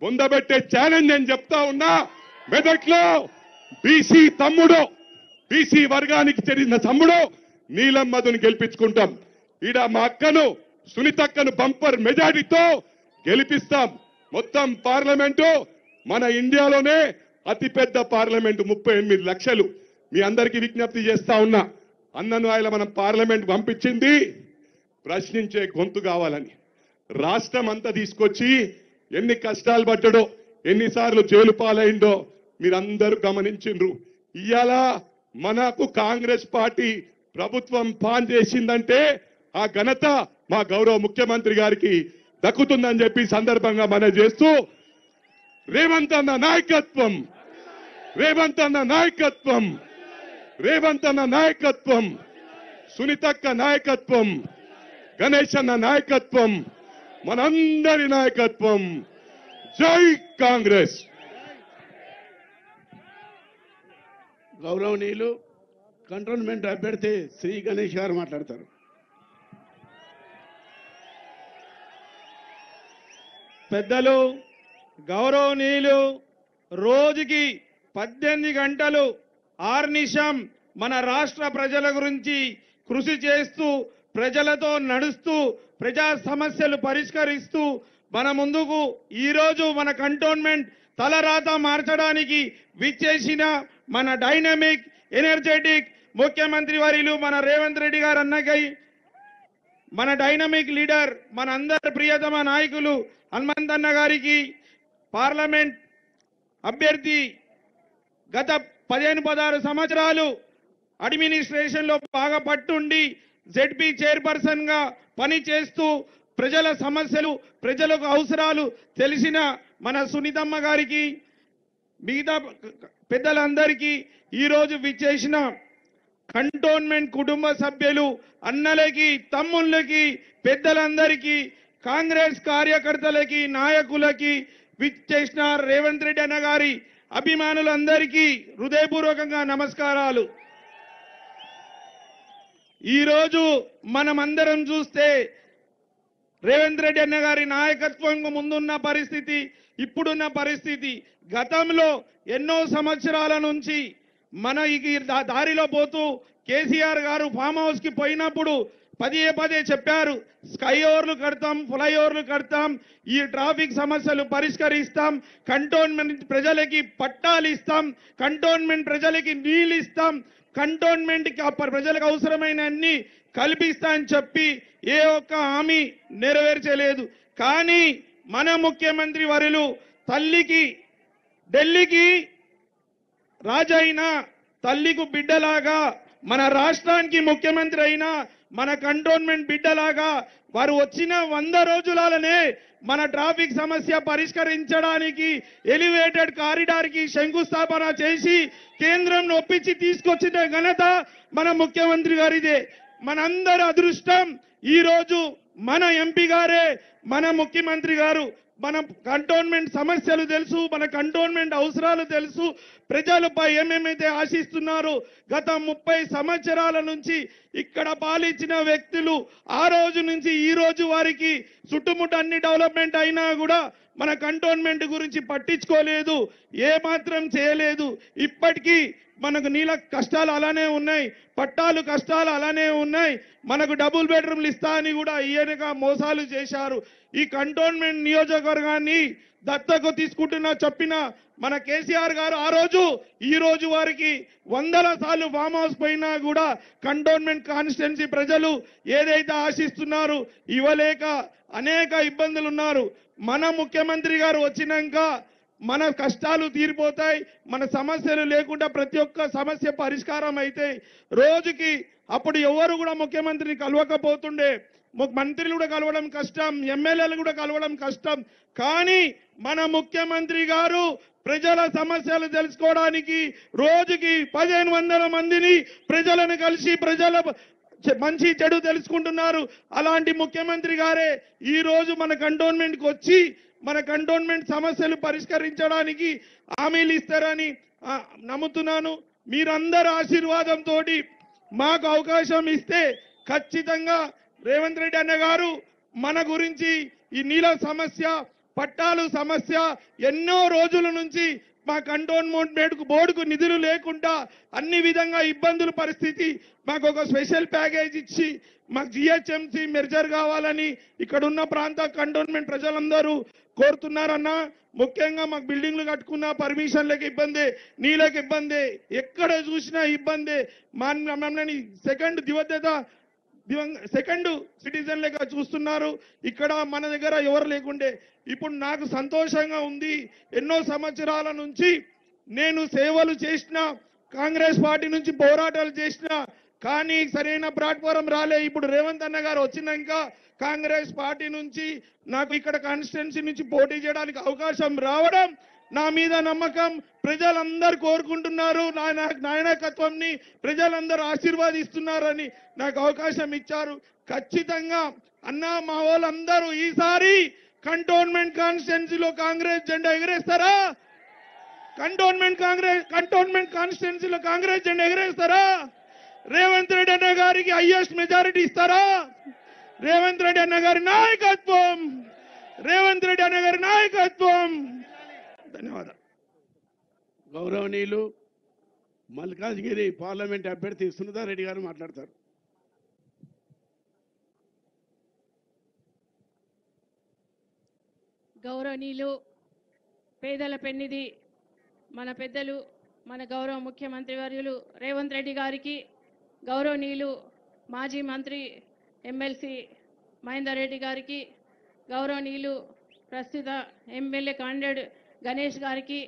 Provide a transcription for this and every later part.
బొందబెట్టే challenge నేను చెప్తా ఉన్నా. మెదక్లో బీసీ తమ్ముడు, బీసీ వర్గానికి చెందిన తమ్ముడు నీలం మధుని గెలిపించుకుంటాం. ఈడ మా అక్కను సునీతక్కను బంపర్ మెజారిటీతో గెలిపిస్తాం. మొత్తం పార్లమెంటు మన ఇండియాలోనే అతిపెద్ద పార్లమెంటు 38 లక్షలు. మీ అందరికీ విజ్ఞప్తి చేస్తా ఉన్నా, అన్నను ఆయన మనం పార్లమెంట్ పంపించింది ప్రశ్నించే గొంతు కావాలని. రాష్ట్రం అంతా తీసుకొచ్చి ఎన్ని కష్టాలు పడ్డాడో, ఎన్నిసార్లు జైలు పాలైండో మీరందరూ గమనించిండ్రు. ఇవాళ మనకు కాంగ్రెస్ పార్టీ ప్రభుత్వం పాన్ చేసిందంటే ఆ ఘనత మా గౌరవ ముఖ్యమంత్రి గారికి దక్కుతుందని చెప్పి సందర్భంగా మనం చేస్తూ, రేవంత్ అన్న నాయకత్వం, రేవంత్ అన్న నాయకత్వం, రేవంత్ అన్న నాయకత్వం, సునీతక్క నాయకత్వం, గణేష్ అన్న నాయకత్వం, మనందరి నాయకత్వం. జై కాంగ్రెస్. గౌరవనీయులు కంటోన్మెంట్ అభ్యర్థి శ్రీ గణేష్ గారు మాట్లాడతారు. పెద్దలు, గౌరవనీయులు, రోజుకి 18 గంటలు ఆర్నిశం మన రాష్ట్ర ప్రజల గురించి కృషి చేస్తూ, ప్రజలతో నడుస్తూ, ప్రజా సమస్యలు పరిష్కరిస్తూ మన ముందుకు ఈరోజు మన కంటోన్మెంట్ తలరాత మార్చడానికి విచ్చేసిన మన డైనమిక్, ఎనర్జెటిక్ ముఖ్యమంత్రి వర్యులు మన రేవంత్ రెడ్డి గారు అన్నకై, మన డైనమిక్ లీడర్, మన అందరి ప్రియతమ నాయకులు హనుమంతన్న గారికి, పార్లమెంట్ అభ్యర్థి గత 15-16 సంవత్సరాలు అడ్మినిస్ట్రేషన్ లో బాగా పట్టుండి జెడ్పీ చైర్పర్సన్ గా పనిచేస్తూ ప్రజల సమస్యలు, ప్రజలకు అవసరాలు తెలిసిన మన సునీతమ్మ గారికి, మిగతా పెద్దలందరికీ, ఈరోజు విచ్చేసిన కంటోన్మెంట్ కుటుంబ సభ్యులు, అన్నలకి, తమ్ముళ్ళకి, పెద్దలందరికీ, కాంగ్రెస్ కార్యకర్తలకి, నాయకులకి, విచ్చేసిన రేవంత్ రెడ్డి అన్న గారి అభిమానులందరికీ హృదయపూర్వకంగా నమస్కారాలు. ఈరోజు మనమందరం చూస్తే రేవంత్ రెడ్డి అన్న గారి నాయకత్వం ముందున్న పరిస్థితి, ఇప్పుడున్న పరిస్థితి, గతంలో ఎన్నో సంవత్సరాల నుంచి మన ఈ దారిలో పోతూ కేసీఆర్ గారు ఫామ్ హౌస్ కి పోయినప్పుడు పదే చెప్పారు, స్కై ఓవర్లు కడతాం, ఫ్లై ఓవర్లు కడతాం, ఈ ట్రాఫిక్ సమస్యలు పరిష్కరిస్తాం, కంటోన్మెంట్ ప్రజలకి పట్టాలు ఇస్తాం, కంటోన్మెంట్ ప్రజలకి నీళ్ళు ఇస్తాం, కంటోన్మెంట్ ప్రజలకు అవసరమైన అన్ని కల్పిస్తా అని చెప్పి ఏ ఒక్క హామీ నెరవేర్చలేదు. కానీ మన ముఖ్యమంత్రి వర్యులు తల్లికి, ఢిల్లీకి రాజైనా తల్లికి బిడ్డలాగా, మన రాష్ట్రానికి ముఖ్యమంత్రి అయినా మన కంటోన్మెంట్ బిడ్డలాగా వారు వచ్చిన 100 రోజులనే మన ట్రాఫిక్ సమస్య పరిష్కరించడానికి ఎలివేటెడ్ కారిడార్ కి శంకుస్థాపన చేసి కేంద్రం ఒప్పించి తీసుకొచ్చిన ఘనత మన ముఖ్యమంత్రి గారిదే. మనందరి అదృష్టం ఈరోజు మన ఎంపీ గారే, మన ముఖ్యమంత్రి గారు. మన కంటోన్మెంట్ సమస్యలు తెలుసు, మన కంటోన్మెంట్ అవసరాలు తెలుసు, ప్రజలపై ఏమేమైతే ఆశిస్తున్నారో గత 30 సంవత్సరాల నుంచి ఇక్కడ పాలించిన వ్యక్తులు ఆ రోజు నుంచి ఈ రోజు వారికి చుట్టుముట్ట అన్ని డెవలప్మెంట్ అయినా కూడా మన కంటోన్మెంట్ గురించి పట్టించుకోలేదు, ఏ మాత్రం చేయలేదు. ఇప్పటికీ మనకు నీళ్ళ కష్టాలు అలానే ఉన్నాయి, పట్టాలు కష్టాలు అలానే ఉన్నాయి, మనకు డబుల్ బెడ్రూమ్లు ఇస్తా అని కూడా ఈయనగా మోసాలు చేశారు. ఈ కంటోన్మెంట్ నియోజకవర్గాన్ని దత్తకు తీసుకుంటున్నా చెప్పిన మన కేసీఆర్ గారు ఆ రోజు ఈ రోజు వారికి 100 సార్లు ఫామ్ హౌస్ పోయినా కూడా కంటోన్మెంట్ కాన్స్టిట్యున్సీ ప్రజలు ఏదైతే ఆశిస్తున్నారు ఇవ్వలేక అనేక ఇబ్బందులు ఉన్నారు. మన ముఖ్యమంత్రి గారు వచ్చినాక మన కష్టాలు తీరిపోతాయి, మన సమస్యలు లేకుండా ప్రతి ఒక్క సమస్య పరిష్కారం అయితే. రోజుకి అప్పుడు ఎవరు కూడా ముఖ్యమంత్రిని కలవకపోతుండే, మంత్రులు కూడా కలవడం కష్టం, ఎమ్మెల్యేలు కూడా కలవడం కష్టం. కానీ మన ముఖ్యమంత్రి గారు ప్రజల సమస్యలు తెలుసుకోవడానికి రోజుకి 1500 మందిని ప్రజలను కలిసి ప్రజల మంచి చెడు తెలుసుకుంటున్నారు. అలాంటి ముఖ్యమంత్రి గారే ఈ రోజు మన కంటోన్మెంట్ కి వచ్చి మన కంటోన్మెంట్ సమస్యలు పరిష్కరించడానికి హామీలు ఇస్తారని నమ్ముతున్నాను. మీరందరి ఆశీర్వాదంతో మాకు అవకాశం ఇస్తే ఖచ్చితంగా రేవంత్ రెడ్డి అన్న గారు మన గురించి ఈ నీళ్ళ సమస్య పట్టాలు సమస్య ఎన్నో రోజుల నుంచి మా కంటోన్మెంట్ బోర్డుకు నిధులు లేకుండా అన్ని విధంగా ఇబ్బందుల పరిస్థితి. మాకు ఒక స్పెషల్ ప్యాకేజ్ ఇచ్చి మాకు జిహెచ్ఎంసీ మెర్జర్ కావాలని ఇక్కడ ఉన్న ప్రాంత కంటోన్మెంట్ ప్రజలందరూ కోరుతున్నారన్నా. ముఖ్యంగా మాకు బిల్డింగ్లు కట్టుకున్న పర్మిషన్లకు ఇబ్బంది, నీళ్ళకి ఇబ్బంది, ఎక్కడ చూసినా ఇబ్బంది. మమ్మల్ని సెకండ్ సిటిజన్ లెక్క చూస్తున్నారు. ఇక్కడ మన దగ్గర ఎవరు లేకుండే ఇప్పుడు నాకు సంతోషంగా ఉంది. ఎన్నో సంవత్సరాల నుంచి నేను సేవలు చేసిన, కాంగ్రెస్ పార్టీ నుంచి పోరాటాలు చేసిన, కానీ సరైన ప్లాట్ఫారం రాలే. ఇప్పుడు రేవంత్ అన్న గారు వచ్చినాక కాంగ్రెస్ పార్టీ నుంచి నాకు ఇక్కడ కాన్స్టిట్యున్సీ నుంచి పోటీ చేయడానికి అవకాశం రావడం, నా మీద నమ్మకం ప్రజలందరూ కోరుకుంటున్నారు. నాయకత్వంని ప్రజలందరూ ఆశీర్వాదిస్తున్నారని నాకు అవకాశం ఇచ్చారు. ఖచ్చితంగా అన్నా మా వాళ్ళందరూ ఈసారి కంటోన్మెంట్ కాన్స్టిట్యున్సీలో కాంగ్రెస్ జెండా ఎగరేస్తారా? కంటోన్మెంట్ కాన్స్టిట్యున్సీలో కాంగ్రెస్ జెండా ఎగరేస్తారా? రేవంత్ రెడ్డి అన్న గారికి హైయెస్ట్ మెజారిటీ ఇస్తారా? రేవంత్ రెడ్డి అన్న గారి నాయకత్వం, రేవంత్ రెడ్డి అన్న గారి నాయకత్వం. ధన్యవాదాలు. గౌరవనీయులు మల్కాజ్గిరి పార్లమెంట్ అభ్యర్థి సునీతారెడ్డి గారు మాట్లాడతారు. గౌరవనీయులు పేదల పెన్నిధి మన పెద్దలు మన గౌరవ ముఖ్యమంత్రి వర్యులు రేవంత్ రెడ్డి గారికి, గౌరవనీయులు మాజీ మంత్రి ఎమ్మెల్సీ మహేందర్ రెడ్డి గారికి, గౌరవనీయులు ప్రస్తుత ఎమ్మెల్యే కాండేడ్ గణేష్ గారికి,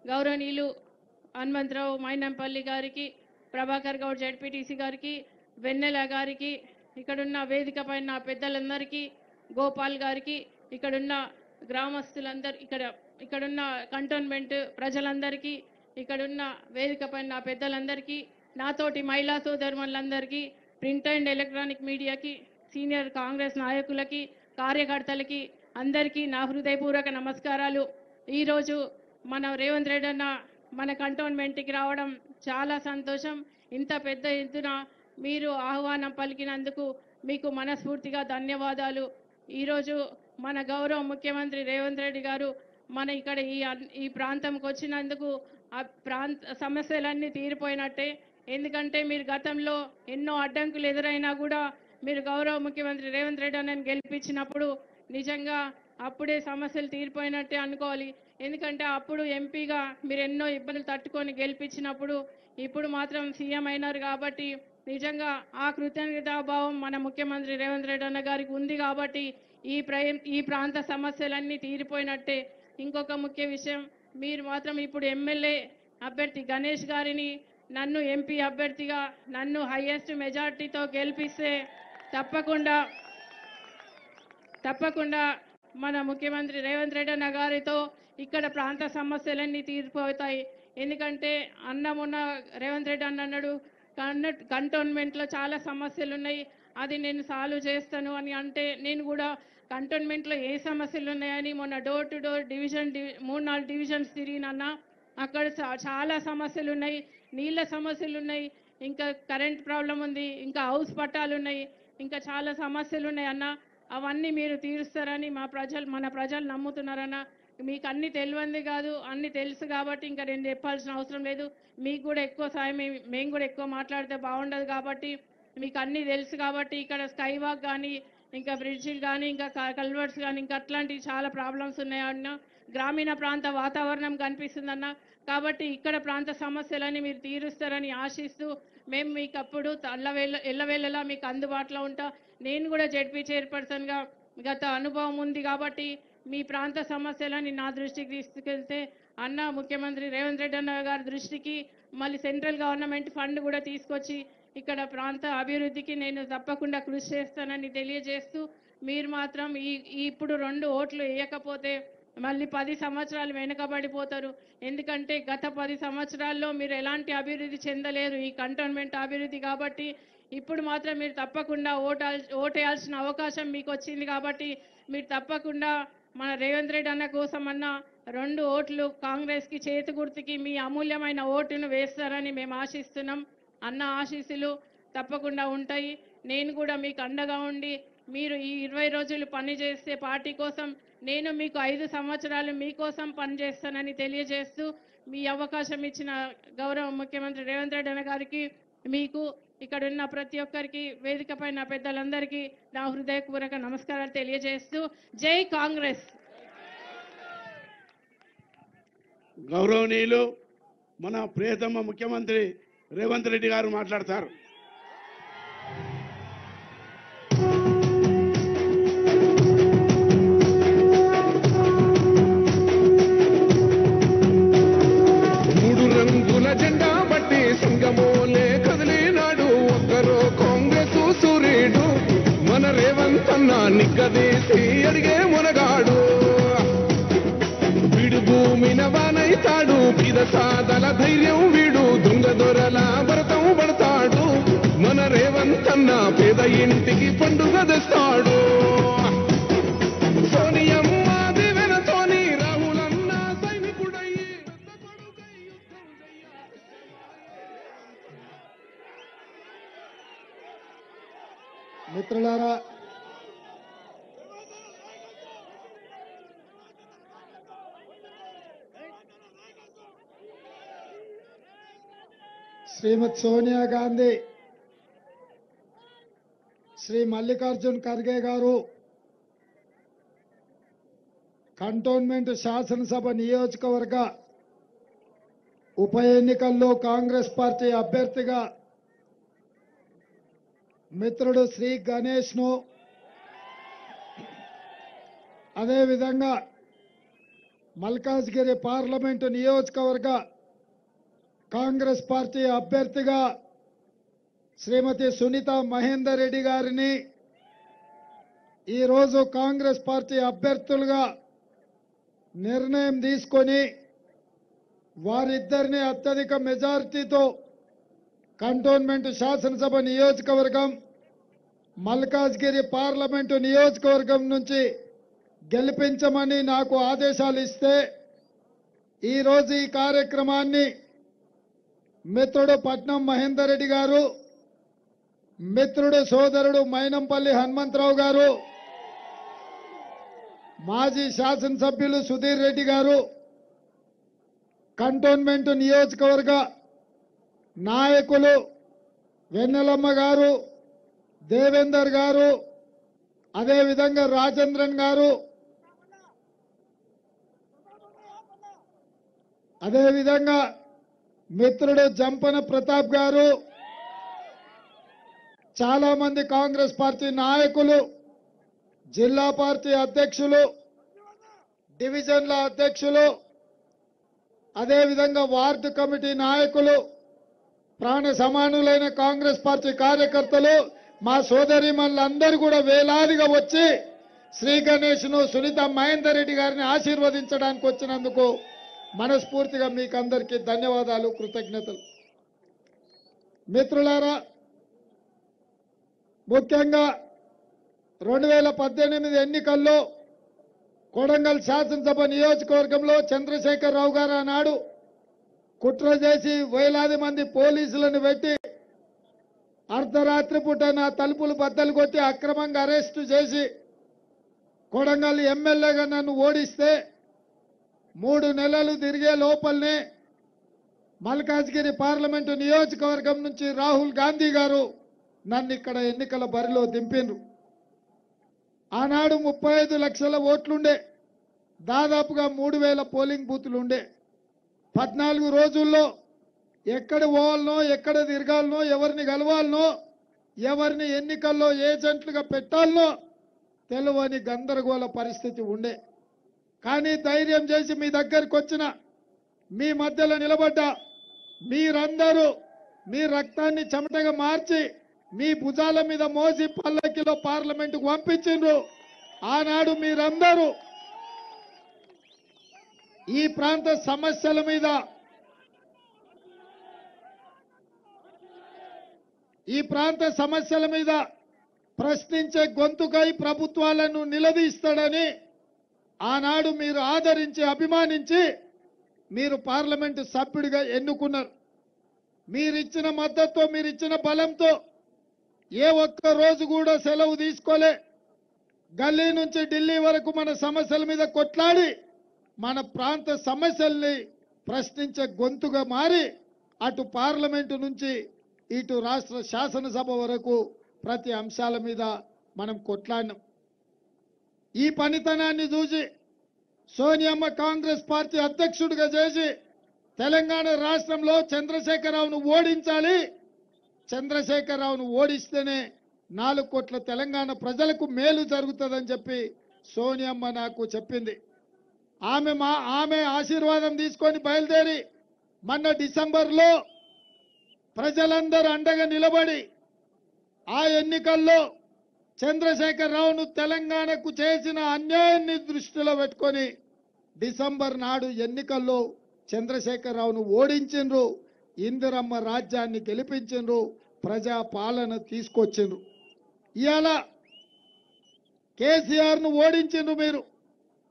గౌరవనీయులు హనుమంతరావు మైనంపల్లి గారికి, ప్రభాకర్ గౌడ్ జెడ్పీటీసీ గారికి, వెన్నెల గారికి, ఇక్కడున్న వేదిక పైన పెద్దలందరికీ, గోపాల్ గారికి, ఇక్కడున్న గ్రామస్తులందరూ, ఇక్కడున్న కంటోన్మెంట్ ప్రజలందరికీ, ఇక్కడున్న వేదిక పైన పెద్దలందరికీ, నాతోటి మహిళా సోదరులందరికీ, ప్రింట్ అండ్ ఎలక్ట్రానిక్ మీడియాకి, సీనియర్ కాంగ్రెస్ నాయకులకి, కార్యకర్తలకి అందరికీ నా హృదయపూర్వక నమస్కారాలు. ఈరోజు మన రేవంత్ రెడ్డి అన్న మన కంటోన్మెంట్కి రావడం చాలా సంతోషం. ఇంత పెద్ద ఎత్తున మీరు ఆహ్వానం పలికినందుకు మీకు మనస్ఫూర్తిగా ధన్యవాదాలు. ఈరోజు మన గౌరవ ముఖ్యమంత్రి రేవంత్ రెడ్డి గారు మన ఇక్కడ ఈ ప్రాంతంకి వచ్చినందుకు ఆ ప్రాంత సమస్యలన్నీ తీరిపోయినట్టే. ఎందుకంటే మీరు గతంలో ఎన్నో అడ్డంకులు ఎదురైనా కూడా మీరు గౌరవ ముఖ్యమంత్రి రేవంత్ రెడ్డి అన్నని గెలిపించినప్పుడు నిజంగా అప్పుడే సమస్యలు తీరిపోయినట్టే అనుకోవాలి. ఎందుకంటే అప్పుడు ఎంపీగా మీరు ఎన్నో ఇబ్బందులు తట్టుకొని గెలిపించినప్పుడు ఇప్పుడు మాత్రం సీఎం అయినారు కాబట్టి నిజంగా ఆ కృతజ్ఞతాభావం మన ముఖ్యమంత్రి రేవంత్ రెడ్డి అన్న గారికి ఉంది కాబట్టి ఈ ప్రాంత సమస్యలన్నీ తీరిపోయినట్టే. ఇంకొక ముఖ్య విషయం, మీరు మాత్రం ఇప్పుడు ఎమ్మెల్యే అభ్యర్థి గణేష్ గారిని నన్ను ఎంపీ అభ్యర్థిగా నన్ను హైయెస్ట్ మెజార్టీతో గెలిపిస్తే తప్పకుండా మన ముఖ్యమంత్రి రేవంత్ రెడ్డి అన్న గారితో ఇక్కడ ప్రాంత సమస్యలన్నీ తీరిపోతాయి. ఎందుకంటే మొన్న రేవంత్ రెడ్డి అన్న అన్నాడు కంటోన్మెంట్లో చాలా సమస్యలు ఉన్నాయి, అది నేను సాల్వ్ చేస్తాను అని. అంటే నేను కూడా కంటోన్మెంట్లో ఏ సమస్యలు ఉన్నాయని మొన్న డోర్ టు డోర్ 3-4 డివిజన్స్ తిరిగినన్నా. అక్కడ చాలా సమస్యలు ఉన్నాయి, నీళ్ళ సమస్యలు ఉన్నాయి, ఇంకా కరెంట్ ప్రాబ్లం ఉంది, ఇంకా హౌస్ పట్టాలు ఉన్నాయి, ఇంకా చాలా సమస్యలు ఉన్నాయి అన్న. అవన్నీ మీరు తీరుస్తారని మన ప్రజలు నమ్ముతున్నారన్న. మీకు అన్ని తెలియంది కాదు, అన్ని తెలుసు కాబట్టి ఇంకా నేను చెప్పాల్సిన అవసరం లేదు. మీకు కూడా ఎక్కువ సాయం మేము కూడా ఎక్కువ మాట్లాడితే బాగుండదు కాబట్టి మీకు అన్నీ తెలుసు కాబట్టి ఇక్కడ స్కై వాక్ కానీ ఇంకా బ్రిడ్జిలు కానీ ఇంకా కల్వర్ట్స్ కానీ ఇంకా అట్లాంటివి చాలా ప్రాబ్లమ్స్ ఉన్నాయన్న. గ్రామీణ ప్రాంత వాతావరణం కనిపిస్తుందన్న. కాబట్టి ఇక్కడ ప్రాంత సమస్యలని మీరు తీరుస్తారని ఆశిస్తూ మేము మీకు అప్పుడు ఎల్లవేళలా మీకు అందుబాటులో ఉంటా. నేను కూడా జెడ్పీ చైర్పర్సన్గా గత అనుభవం ఉంది కాబట్టి మీ ప్రాంత సమస్యలని నా దృష్టికి తీసుకెళ్తే అన్న ముఖ్యమంత్రి రేవంత్ రెడ్డి అన్న గారి దృష్టికి మళ్ళీ సెంట్రల్ గవర్నమెంట్ ఫండ్ కూడా తీసుకొచ్చి ఇక్కడ ప్రాంత అభివృద్ధికి నేను తప్పకుండా కృషి చేస్తానని తెలియజేస్తూ మీరు మాత్రం ఇప్పుడు 2 ఓట్లు వేయకపోతే మళ్ళీ 10 సంవత్సరాలు వెనుకబడిపోతారు. ఎందుకంటే గత 10 సంవత్సరాల్లో మీరు ఎలాంటి అభివృద్ధి చెందలేరు ఈ కంటోన్మెంట్ అభివృద్ధి. కాబట్టి ఇప్పుడు మాత్రం మీరు తప్పకుండా ఓటేయాల్సిన అవకాశం మీకు వచ్చింది కాబట్టి మీరు తప్పకుండా మన రేవంత్ రెడ్డి అన్న కోసమన్నా 2 ఓట్లు కాంగ్రెస్కి చేతి గుర్తుకి మీ అమూల్యమైన ఓటును వేస్తారని మేము ఆశిస్తున్నాం. అన్న ఆశీస్సులు తప్పకుండా ఉంటాయి. నేను కూడా మీకు అండగా ఉండి మీరు ఈ 20 రోజులు పని చేస్తే పార్టీ కోసం నేను మీకు 5 సంవత్సరాలు మీకోసం పనిచేస్తానని తెలియజేస్తూ మీ అవకాశం ఇచ్చిన గౌరవ ముఖ్యమంత్రి రేవంత్ రెడ్డి అన్న గారికి, మీకు ఇక్కడ ఉన్న ప్రతి ఒక్కరికి, వేదిక పైన పెద్దలందరికీ నా హృదయపూర్వక నమస్కారాలు తెలియజేస్తూ జై కాంగ్రెస్. గౌరవనీయులు మన ప్రియతమ ముఖ్యమంత్రి రేవంత్ రెడ్డి గారు మాట్లాడతారు. మూడు రంగుల జెండా బట్టి సింగమోలే కదిలినాడు ఒక్కరో కాంగ్రెస్ సూర్యుడు మన రేవంత్ అన్న నిగ్గదీసి అడిగే మునగాడు. వీడు భూమిన వానైతాడు, బీద సాదల ధైర్యం వీడు, దొంగ దొరల భరతం పడతాడు. మన రేవంత్ అన్న పేద ఇంటికి పండుగ తెస్తాడు. సోనియమ్మ దివెనతోని రాహులన్న సైనికుడయ్యి మిత్రులారా, శ్రీమతి సోనియా గాంధీ, శ్రీ మల్లికార్జున్ ఖర్గే గారు కంటోన్మెంట్ శాసనసభ నియోజకవర్గ ఉప ఎన్నికల్లో కాంగ్రెస్ పార్టీ అభ్యర్థిగా మిత్రుడు శ్రీ గణేష్ను, అదేవిధంగా మల్కాజ్గిరి పార్లమెంటు నియోజకవర్గ కాంగ్రెస్ పార్టీ అభ్యర్థిగా శ్రీమతి సునీత మహేందర్ రెడ్డి గారిని ఈరోజు కాంగ్రెస్ పార్టీ అభ్యర్థులుగా నిర్ణయం తీసుకొని వారిద్దరిని అత్యధిక మెజారిటీతో కంటోన్మెంట్ శాసనసభ నియోజకవర్గం, మల్కాజ్గిరి పార్లమెంటు నియోజకవర్గం నుంచి గెలిపించమని నాకు ఆదేశాలు ఇస్తే ఈరోజు ఈ కార్యక్రమాన్ని మిత్రుడు పట్నం మహేందర్ రెడ్డి గారు, మిత్రుడు సోదరుడు మైనంపల్లి హనుమంతరావు గారు, మాజీ శాసనసభ్యులు సుధీర్ రెడ్డి గారు, కంటోన్మెంట్ నియోజకవర్గ నాయకులు వెన్నెలమ్మ గారు, దేవేందర్ గారు, అదేవిధంగా రాజేంద్రన్ గారు, అదేవిధంగా మిత్రుడు జంపన ప్రతాప్ గారు, చాలా మంది కాంగ్రెస్ పార్టీ నాయకులు, జిల్లా పార్టీ అధ్యక్షులు, డివిజన్ల అధ్యక్షులు, అదేవిధంగా వార్డు కమిటీ నాయకులు, ప్రాణ సమానులైన కాంగ్రెస్ పార్టీ కార్యకర్తలు, మా సోదరిమణులందరూ కూడా వేలాదిగా వచ్చి శ్రీ గణేష్ను, సునీత మహేందర్ రెడ్డి గారిని ఆశీర్వదించడానికి వచ్చినందుకు మనస్ఫూర్తిగా మీకు అందరికీ ధన్యవాదాలు, కృతజ్ఞతలు. మిత్రులారా, ముఖ్యంగా 2018 ఎన్నికల్లో కొడంగల్ శాసనసభ నియోజకవర్గంలో చంద్రశేఖరరావు గారు ఆనాడు కుట్ర చేసి వేలాది మంది పోలీసులను పెట్టి అర్ధరాత్రి పూట నా తలుపులు బద్దలు కొట్టి అక్రమంగా అరెస్టు చేసి కొడంగల్ ఎమ్మెల్యేగా నన్ను ఓడిస్తే 3 నెలలు తిరిగే లోపలనే మల్కాజ్గిరి పార్లమెంటు నియోజకవర్గం నుంచి రాహుల్ గాంధీ గారు నన్ను ఇక్కడ ఎన్నికల బరిలో దింపిండ్రు. ఆనాడు 35 లక్షల ఓట్లుండే, దాదాపుగా 3000 పోలింగ్ బూతులు ఉండే. 14 రోజుల్లో ఎక్కడ పోవాలనో, ఎక్కడ తిరగాలనో, ఎవరిని కలవాలనో, ఎవరిని ఎన్నికల్లో ఏజెంట్లుగా పెట్టాలనో తెలియని గందరగోళ పరిస్థితి ఉండే. కానీ ధైర్యం చేసి మీ దగ్గరికి వచ్చిన, మీ మధ్యలో నిలబడ్డా, మీరందరూ మీ రక్తాన్ని చెమటగా మార్చి మీ భుజాల మీద మోసి పల్లకిలో పార్లమెంటుకు పంపించిండ్రు. ఆనాడు మీరందరూ ఈ ప్రాంత సమస్యల మీద ప్రశ్నించే గొంతుకై ప్రభుత్వాలను నిలదీస్తాడని ఆనాడు మీరు ఆదరించి అభిమానించి మీరు పార్లమెంటు సభ్యుడిగా ఎన్నుకున్నారు. మీరిచ్చిన మద్దతుతో, మీరిచ్చిన బలంతో ఏ ఒక్క రోజు కూడా సెలవు తీసుకోలే. గల్లీ నుంచి ఢిల్లీ వరకు మన సమస్యల మీద కొట్లాడి మన ప్రాంత సమస్యల్ని ప్రశ్నించే గొంతుగా మారి అటు పార్లమెంటు నుంచి ఇటు రాష్ట్ర శాసనసభ వరకు ప్రతి అంశాల మీద మనం కొట్లాడినాం. ఈ పనితనాన్ని చూసి సోనియమ్మ కాంగ్రెస్ పార్టీ అధ్యక్షుడిగా చేసి తెలంగాణ రాష్ట్రంలో చంద్రశేఖరరావును ఓడించాలి, చంద్రశేఖరరావును ఓడిస్తేనే 4 కోట్ల తెలంగాణ ప్రజలకు మేలు జరుగుతుందని చెప్పి సోనియమ్మ నాకు చెప్పింది. ఆమె ఆశీర్వాదం తీసుకొని బయలుదేరి మొన్న డిసెంబర్లో ప్రజలందరూ అండగా నిలబడి ఆ ఎన్నికల్లో చంద్రశేఖరరావును తెలంగాణకు చేసిన అన్యాయాన్ని దృష్టిలో పెట్టుకొని డిసెంబర్ నాడు ఎన్నికల్లో చంద్రశేఖరరావును ఓడించిండ్రు, ఇందిరమ్మ రాజ్యాన్ని గెలిపించిండ్రు, ప్రజా పాలన తీసుకొచ్చిండ్రు. ఇవాళ కేసీఆర్ను ఓడించిండ్రు మీరు,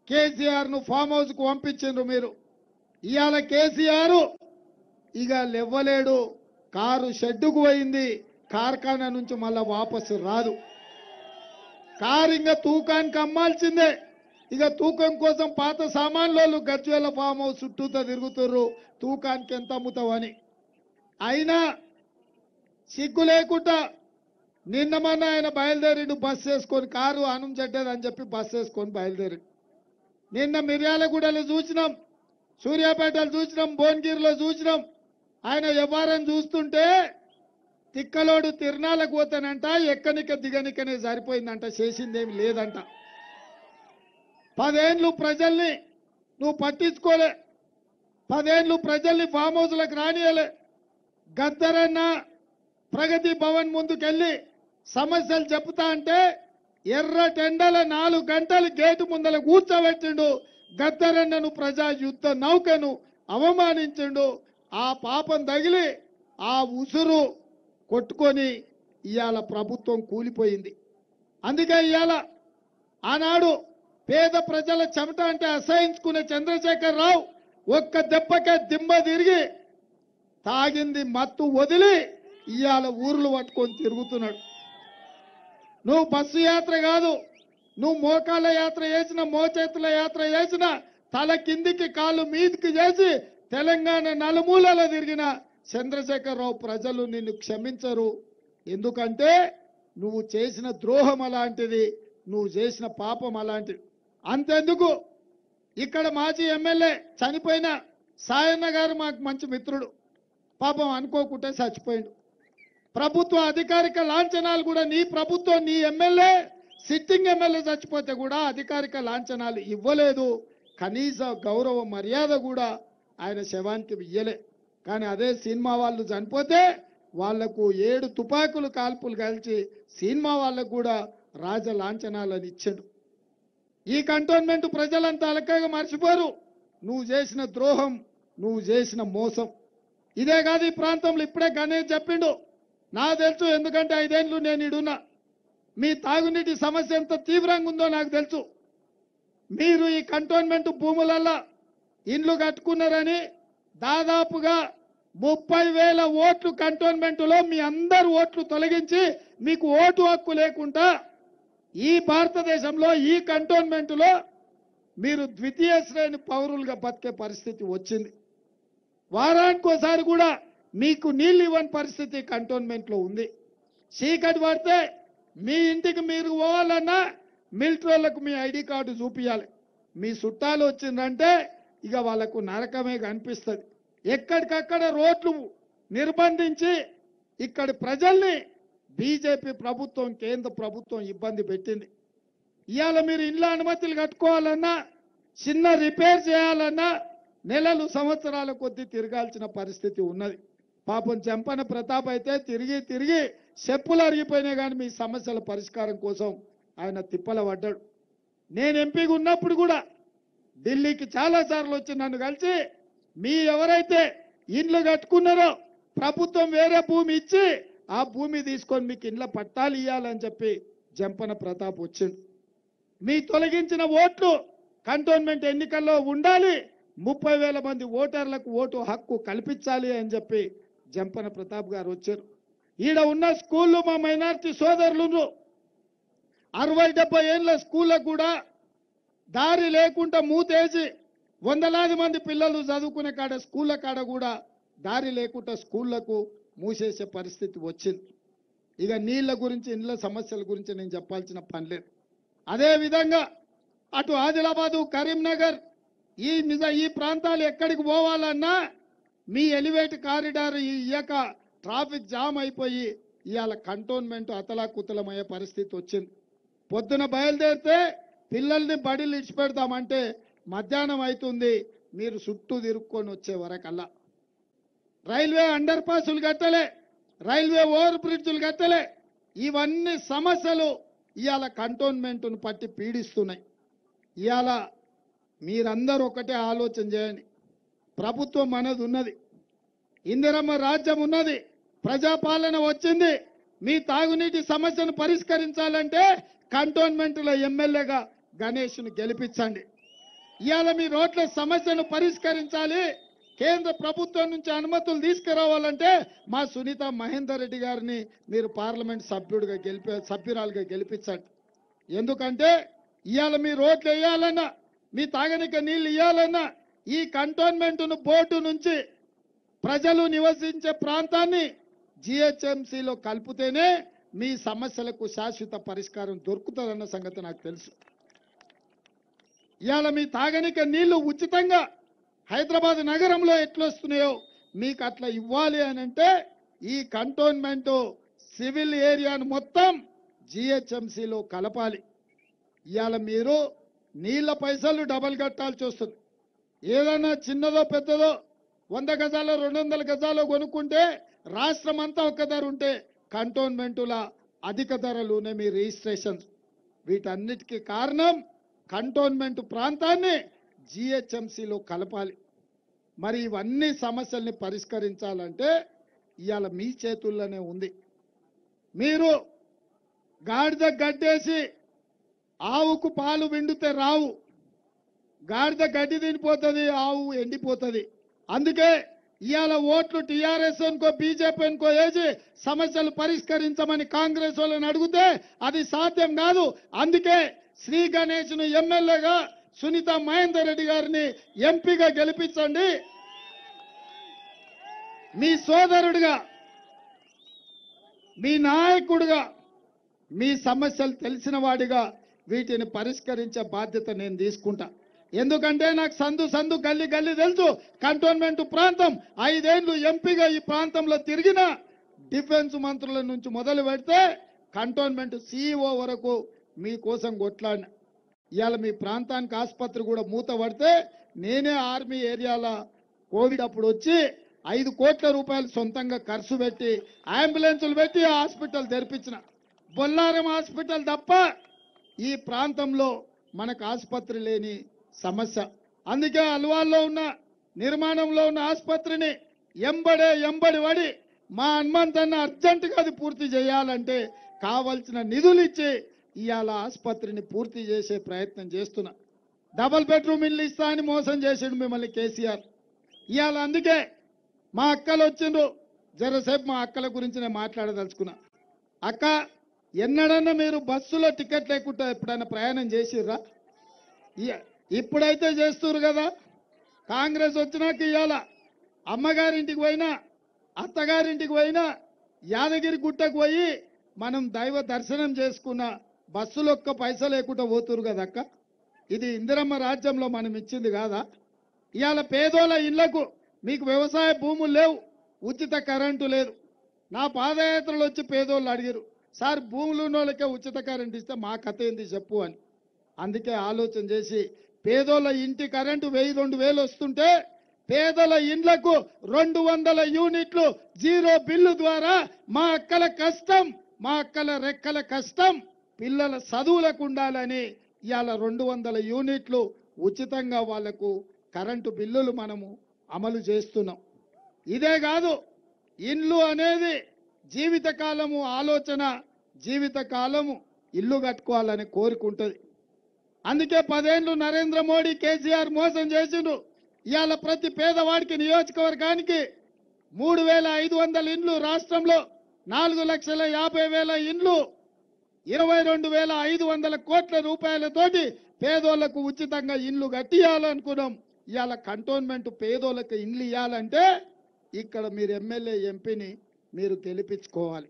కేసీఆర్ను ఫామ్ హౌస్కు పంపించిండ్రు మీరు. ఇవాళ కేసీఆర్ ఇక లేవ్వలేడు, కారు షెడ్డుకు పోయింది, కార్ఖానా నుంచి మళ్ళా వాపసు రాదు. కారు ఇంకా తూకానికి అమ్మాల్సిందే. ఇక తూకం కోసం పాత సామాన్లు గజ్వేల ఫామ్ హౌస్ చుట్టూతో తిరుగుతుర్రు, తూకానికి ఎంత అమ్ముతావని. అయినా సిగ్గు లేకుండా నిన్న మొన్న ఆయన బయలుదేరిండు బస్ వేసుకొని, కారు అనం చెడ్డదని చెప్పి బస్ వేసుకొని బయలుదేరిండు. నిన్న మిర్యాలగూడలో చూసినాం, సూర్యాపేటలో చూసినాం, భువనగిరిలో చూసినాం. ఆయన వ్యవహారం చూస్తుంటే తిక్కలోడు తిరణాలకు పోతానంట, ఎక్కనిక దిగనికనే సరిపోయిందంట, చేసిందేమి లేదంట. 10 ఏళ్ళు ప్రజల్ని నువ్వు పట్టించుకోలే, 10 ఏళ్ళు ప్రజల్ని ఫామ్ హౌస్లకు రానియలే. గద్దరన్న ప్రగతి భవన్ ముందుకెళ్ళి సమస్యలు చెప్తా అంటే ఎర్ర టెండల 4 గంటలు గేటు ముందల కూర్చోబెట్టిండు. గద్దరన్నను ప్రజా యుద్ధ నౌకను అవమానించిండు. ఆ పాపం తగిలి ఆ ఉసురు కొట్టుకొని ఇవాళ ప్రభుత్వం కూలిపోయింది. అందుకే ఇవాళ ఆనాడు పేద ప్రజల చెమట అంటే అసహించుకునే చంద్రశేఖరరావు ఒక్క దెబ్బకే దిమ్మ తిరిగి తాగింది మత్తు వదిలి ఇవాళ ఊర్లు పట్టుకొని తిరుగుతున్నాడు. నువ్వు బస్సు యాత్ర కాదు, నువ్వు మోకాళ్ళ యాత్ర చేసిన, మోచేతుల యాత్ర చేసిన, తల కిందికి కాళ్ళు మీదికి చేసి తెలంగాణ నలుమూలలో తిరిగిన చంద్రశేఖరరావు ప్రజలు నిన్ను క్షమించరు. ఎందుకంటే నువ్వు చేసిన ద్రోహం అలాంటిది, నువ్వు చేసిన పాపం అలాంటిది. అంతెందుకు, ఇక్కడ మాజీ ఎమ్మెల్యే చనిపోయిన సాయన్న గారు మాకు మంచి మిత్రుడు, పాపం అనుకోకుంటే చచ్చిపోయిండు. ప్రభుత్వ అధికారిక లాంఛనాలు కూడా నీ ప్రభుత్వం, నీ ఎమ్మెల్యే, సిట్టింగ్ ఎమ్మెల్యే చచ్చిపోతే కూడా అధికారిక లాంఛనాలు ఇవ్వలేదు, కనీస గౌరవ మర్యాద కూడా ఆయన శవానికి ఇయ్యలే. కానీ అదే సినిమా వాళ్ళు చనిపోతే వాళ్లకు 7 తుపాకులు కాల్పులు కలిసి సినిమా వాళ్ళకు కూడా రాజ లాంఛనాలను ఇచ్చాడు. ఈ కంటోన్మెంట్ ప్రజలంతా అలకగా మర్చిపోరు నువ్వు చేసిన ద్రోహం, నువ్వు చేసిన మోసం. ఇదే కాదు, ఈ ప్రాంతంలో ఇప్పుడే గణేష్ చెప్పిండు, నాకు తెలుసు, ఎందుకంటే 5 ఏళ్ళు నేను ఇడున్నా. మీ తాగునీటి సమస్య ఎంత తీవ్రంగా ఉందో నాకు తెలుసు. మీరు ఈ కంటోన్మెంట్ భూములల్లో ఇండ్లు కట్టుకున్నారని దాదాపుగా 30,000 ఓట్లు కంటోన్మెంట్లో మీ అందరు ఓట్లు తొలగించి మీకు ఓటు హక్కు లేకుండా ఈ భారతదేశంలో ఈ కంటోన్మెంట్లో మీరు ద్వితీయ శ్రేణి పౌరులుగా బతికే పరిస్థితి వచ్చింది. వారానికోసారి కూడా మీకు నీళ్ళు ఇవ్వని పరిస్థితి కంటోన్మెంట్లో ఉంది. చీకటి పడితే మీ ఇంటికి మీరు పోవాలన్నా మిలిటరీలకు మీ ఐడి కార్డు చూపించాలి. మీ చుట్టాలు వచ్చిందంటే ఇక వాళ్ళకు నరకమే కనిపిస్తుంది. ఎక్కడికక్కడ రోడ్లు నిర్బంధించి ఇక్కడి ప్రజల్ని బీజేపీ ప్రభుత్వం, కేంద్ర ప్రభుత్వం ఇబ్బంది పెట్టింది. ఇవాళ మీరు ఇండ్ల అనుమతులు కట్టుకోవాలన్నా, చిన్న రిపేర్ చేయాలన్నా నెలలు సంవత్సరాల కొద్దీ తిరగాల్సిన పరిస్థితి ఉన్నది. పాపం చెంపన ప్రతాప్ అయితే తిరిగి తిరిగి చెప్పులు అరిగిపోయినాయి, కానీ మీ సమస్యల పరిష్కారం కోసం ఆయన తిప్పల పడ్డాడు. నేను ఎంపీగా ఉన్నప్పుడు కూడా ఢిల్లీకి చాలాసార్లు వచ్చి నన్ను కలిసి మీ ఎవరైతే ఇండ్లు కట్టుకున్నారో ప్రభుత్వం వేరే భూమి ఇచ్చి ఆ భూమి తీసుకొని మీకు ఇండ్ల పట్టాలు ఇవ్వాలని చెప్పి జంపన ప్రతాప్ వచ్చిండు. మీ తొలగించిన ఓట్లు కంటోన్మెంట్ ఎన్నికల్లో ఉండాలి, 30,000 మంది ఓటర్లకు ఓటు హక్కు కల్పించాలి అని చెప్పి జంపన ప్రతాప్ గారు వచ్చారు. ఈడ ఉన్న స్కూళ్ళు మా మైనారిటీ సోదరులు 60-70 ఏళ్ళ స్కూళ్ళకు కూడా దారి లేకుండా మూతేసి వందలాది మంది పిల్లలు చదువుకునే కాడ స్కూళ్ళ కాడ కూడా దారి లేకుండా స్కూళ్లకు మూసేసే పరిస్థితి వచ్చింది. ఇక నీళ్ల గురించి ఇండ్ల సమస్యల గురించి నేను చెప్పాల్సిన పని లేదు. అదేవిధంగా అటు ఆదిలాబాదు కరీంనగర్ ఈ ప్రాంతాలు ఎక్కడికి పోవాలన్నా మీ ఎలివేట్ కారిడార్ ఇయ్యక ట్రాఫిక్ జామ్ అయిపోయి ఇవాళ కంటోన్మెంట్ అతలాకుతలమయ్యే పరిస్థితి వచ్చింది. పొద్దున బయలుదేరితే పిల్లల్ని బడిలు ఇచ్చిపెడతామంటే మధ్యాహ్నం అవుతుంది, మీరు చుట్టూ తిరుక్కొని వచ్చే వరకల్లా. రైల్వే అండర్ పాసులు కట్టలే, రైల్వే ఓవర్ బ్రిడ్జ్లు కట్టలే. ఇవన్నీ సమస్యలు ఇవాళ కంటోన్మెంట్ను పట్టి పీడిస్తున్నాయి. ఇవాళ మీరందరూ ఒకటే ఆలోచన చేయండి. ప్రభుత్వం మనది ఉన్నది, ఇందిరమ్మ రాజ్యం ఉన్నది, ప్రజాపాలన వచ్చింది. మీ తాగునీటి సమస్యను పరిష్కరించాలంటే కంటోన్మెంట్లో ఎమ్మెల్యేగా గణేష్ను గెలిపించండి. ఇవాళ మీ రోడ్ల సమస్యను పరిష్కరించాలి, కేంద్ర ప్రభుత్వం నుంచి అనుమతులు తీసుకురావాలంటే మా సునీత మహేందర్ రెడ్డి గారిని మీరు పార్లమెంట్ సభ్యురాలుగా గెలిపించండి. ఎందుకంటే ఇవాళ మీ రోడ్లు వేయాలన్నా, మీ తాగనిక నీళ్లు ఇవ్వాలన్నా ఈ కంటోన్మెంట్ను బోర్డు నుంచి ప్రజలు నివసించే ప్రాంతాన్ని జిహెచ్ఎంసీలో కలిపితేనే మీ సమస్యలకు శాశ్వత పరిష్కారం దొరుకుతుందన్న సంగతి నాకు తెలుసు. ఇవాళ మీ తాగనిక నీళ్లు ఉచితంగా హైదరాబాద్ నగరంలో ఎట్లొస్తున్నాయో మీకు అట్లా ఇవ్వాలి అని అంటే ఈ కంటోన్మెంట్ సివిల్ ఏరియాను మొత్తం జిహెచ్ఎంసీలో కలపాలి. ఇవాళ మీరు నీళ్ల పైసలు డబల్ కట్టాల్సి వస్తుంది. ఏదైనా చిన్నదో పెద్దదో 100 గజాలు 200 గజాలు కొనుక్కుంటే రాష్ట్రం అంతా ఒక్క ధర ఉంటే కంటోన్మెంటుల అధిక ధరలునే మీ రిజిస్ట్రేషన్స్. వీటన్నిటికీ కారణం కంటోన్మెంట్ ప్రాంతాన్ని జిహెచ్ఎంసీలో కలపాలి. మరి ఇవన్నీ సమస్యల్ని పరిష్కరించాలంటే ఇవాళ మీ చేతుల్లోనే ఉంది. మీరు గాడిద గడ్డేసి ఆవుకు పాలు విండితే రావు, గాడిద గడ్డి తినిపోతుంది, ఆవు ఎండిపోతుంది. అందుకే ఇవాళ ఓట్లు టీఆర్ఎస్ అనుకో బీజేపీ అనుకో వేసి సమస్యలు పరిష్కరించమని కాంగ్రెస్ వాళ్ళని అడిగితే అది సాధ్యం కాదు. అందుకే శ్రీ గణేష్ను ఎమ్మెల్యేగా సునీత మహేందర్ రెడ్డి గారిని ఎంపీగా గెలిపించండి. మీ సోదరుడిగా, మీ నాయకుడిగా, మీ సమస్యలు తెలిసిన వాడిగా వీటిని పరిష్కరించే బాధ్యత నేను తీసుకుంటా. ఎందుకంటే నాకు సందు గల్లీ తెలుసు. కంటోన్మెంట్ ప్రాంతం 5 ఏళ్లు ఎంపీగా ఈ ప్రాంతంలో తిరిగిన డిఫెన్స్ మంత్రుల నుంచి మొదలు పెడితే కంటోన్మెంట్ CEO వరకు మీకోసం కొట్లాడిన. ఇవాళ మీ ప్రాంతానికి ఆసుపత్రి కూడా మూత పడితే నేనే ఆర్మీ ఏరియాల కోవిడ్ అప్పుడు వచ్చి 5 కోట్ల రూపాయలు సొంతంగా ఖర్చు పెట్టి అంబులెన్సులు పెట్టి హాస్పిటల్ తెరిపించిన. బొల్లారం హాస్పిటల్ తప్ప ఈ ప్రాంతంలో మనకు ఆసుపత్రి లేని సమస్య. అందుకే అల్వాల్లో ఉన్న నిర్మాణంలో ఉన్న ఆసుపత్రిని ఎంబడి పడి మా హనుమంతన్న అర్జెంటుగా అది పూర్తి చేయాలంటే కావాల్సిన నిధులు ఇచ్చి ఇవాళ ఆసుపత్రిని పూర్తి చేసే ప్రయత్నం చేస్తున్నా. డబుల్ బెడ్రూమ్ ఇల్లు ఇస్తా అని మోసం చేసిండు మిమ్మల్ని కేసీఆర్. ఇవాళ అందుకే మా అక్కలు వచ్చిండ్రు, జరసేపు మా అక్కల గురించి నేను మాట్లాడదలుచుకున్నా. అక్క, ఎన్నడన్నా మీరు బస్సులో టికెట్ లేకుండా ఎప్పుడైనా ప్రయాణం చేసిర్రా? ఇప్పుడైతే చేస్తున్నారు కదా. కాంగ్రెస్ వచ్చినాక ఇవాళ అమ్మగారింటికి పోయినా, అత్తగారింటికి పోయినా, యాదగిరి గుట్టకు పోయి మనం దైవ దర్శనం చేసుకున్న బస్సులు ఒక్క పైసా లేకుండా పోతురు కదా అక్క. ఇది ఇందిరమ్మ రాజ్యంలో మనం ఇచ్చింది కాదా? ఇవాళ పేదోళ్ళ ఇళ్లకు మీకు వ్యవసాయ భూములు లేవు, ఉచిత కరెంటు లేదు. నా పాదయాత్రలు వచ్చి పేదోళ్ళు అడిగారు, సార్ భూములు ఉన్న వాళ్ళకే ఉచిత కరెంటు ఇస్తే మా కథ ఏంది చెప్పు అని. అందుకే ఆలోచన చేసి పేదోళ్ళ ఇంటి కరెంటు 1000-2000 వస్తుంటే పేదల ఇండ్లకు 200 యూనిట్లు జీరో బిల్లు ద్వారా మా అక్కల కష్టం, మా అక్కల రెక్కల కష్టం పిల్లల చదువులకు ఉండాలని ఇవాళ 200 యూనిట్లు ఉచితంగా వాళ్లకు కరెంటు బిల్లులు మనము అమలు చేస్తున్నాం. ఇదే కాదు, ఇల్లు అనేది జీవితకాలము ఆలోచన, జీవితకాలము ఇల్లు కట్టుకోవాలని కోరుకుంటుంది. అందుకే 10 ఏళ్లు నరేంద్ర మోడీ కేసీఆర్ మోసం చేసిండు. ఇవాళ ప్రతి పేదవాడికి నియోజకవర్గానికి 3500 ఇండ్లు, రాష్ట్రంలో 4,50,000 ఇండ్లు 22,500 కోట్ల రూపాయలతోటి పేదోళ్లకు ఉచితంగా ఇండ్లు కట్టియాలనుకున్నాం. ఇవాళ కంటోన్మెంట్ పేదోళ్లకు ఇండ్లు ఇవ్వాలంటే ఇక్కడ మీరు ఎమ్మెల్యే ఎంపీని మీరు గెలిపించుకోవాలి.